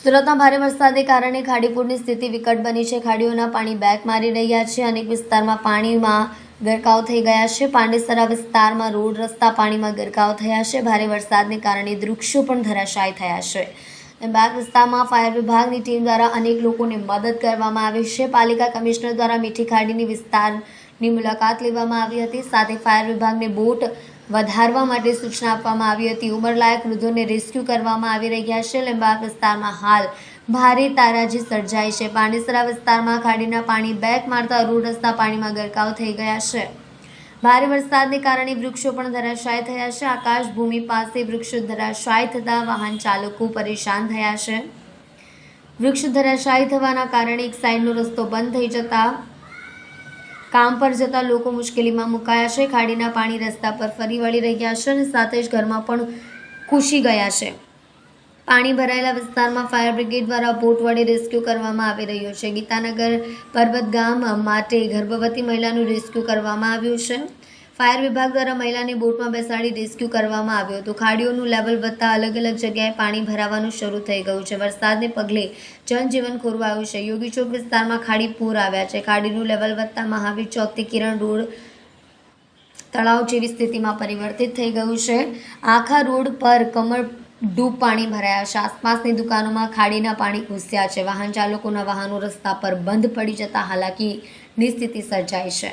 સુરતમાં ભારે વરસાદને કારણે ખાડીપુરની સ્થિતિ વિકટ બની છે। ખાડીઓના પાણી બેક મારી રહ્યા છે। અનેક વિસ્તારમાં પાણીમાં ગરકાવ થઈ ગયા છે। પાંડેસરા વિસ્તારમાં રોડ રસ્તા પાણીમાં ગરકાવ થયા છે। ભારે વરસાદને કારણે વૃક્ષો પણ ધરાશાયી થયા છે। લીંબાયત વિસ્તારમાં ફાયર વિભાગની ટીમ દ્વારા અનેક લોકોને મદદ કરવામાં આવી છે। પાલિકા કમિશનર દ્વારા મીઠી ખાડીની વિસ્તારની મુલાકાત લેવામાં આવી હતી। સાથે ફાયર વિભાગને બોટ વધારવા માટે સૂચના આપવામાં આવી હતી। ઉંમરલાયક વૃદ્ધોને રેસ્ક્યુ કરવામાં આવી રહ્યા છે। લીંબાયત વિસ્તારમાં હાલ ભારે તારાજી સર્જાઈ છે। પાંડેસરા વિસ્તારમાં ખાડીના પાણી બેક મારતા રોડ રસ્તા પાણીમાં ગરકાવ થઈ ગયા છે। ભારે વરસાદને કારણે વૃક્ષો પણ ધરાશાયી થયા છે। આકાશ ભૂમિ પાસે વૃક્ષો ધરાશાયી થતા વાહન ચાલકો પરેશાન થયા છે। વૃક્ષ ધરાશાયી થવાના કારણે એક સાઈડનો રસ્તો બંધ થઈ જતા કામ પર જતા લોકો મુશ્કેલીમાં મુકાયા છે। ખાડીના પાણી રસ્તા પર ફરી વળી રહ્યા છે અને સાથે જ ઘરમાં પણ ઘૂસી ગયા છે। પાણી ભરાયેલા વિસ્તારમાં ફાયર બ્રિગેડ દ્વારા બોટ વડે રેસ્ક્યુ કરવામાં આવી રહ્યો છે। ગીતાનગર પર્વત ગામ માટે ગર્ભવતી મહિલાનું રેસ્ક્યુ કરવામાં આવ્યું છે। ફાયર વિભાગ દ્વારા મહિલાને બોટમાં બેસાડી રેસ્ક્યુ કરવામાં આવ્યું હતું। ખાડીઓનું લેવલ વધતા અલગ અલગ જગ્યાએ પાણી ભરાવાનું શરૂ થઈ ગયું છે। વરસાદને પગલે જનજીવન ખોરવાયું છે। યોગી ચોક વિસ્તારમાં ખાડી પૂર આવ્યા છે। ખાડીનું લેવલ વધતા મહાવીર ચોકથી કિરણ રોડ તળાવ જેવી સ્થિતિમાં પરિવર્તિત થઈ ગયું છે। આખા રોડ પર કમર ડૂબ પાણી ભરાયા છે। આસપાસની દુકાનોમાં ખાડીના પાણી ઘૂસ્યા છે। વાહન ચાલકોના વાહનો રસ્તા પર બંધ પડી જતા હાલાકીની સ્થિતિ સર્જાઈ છે।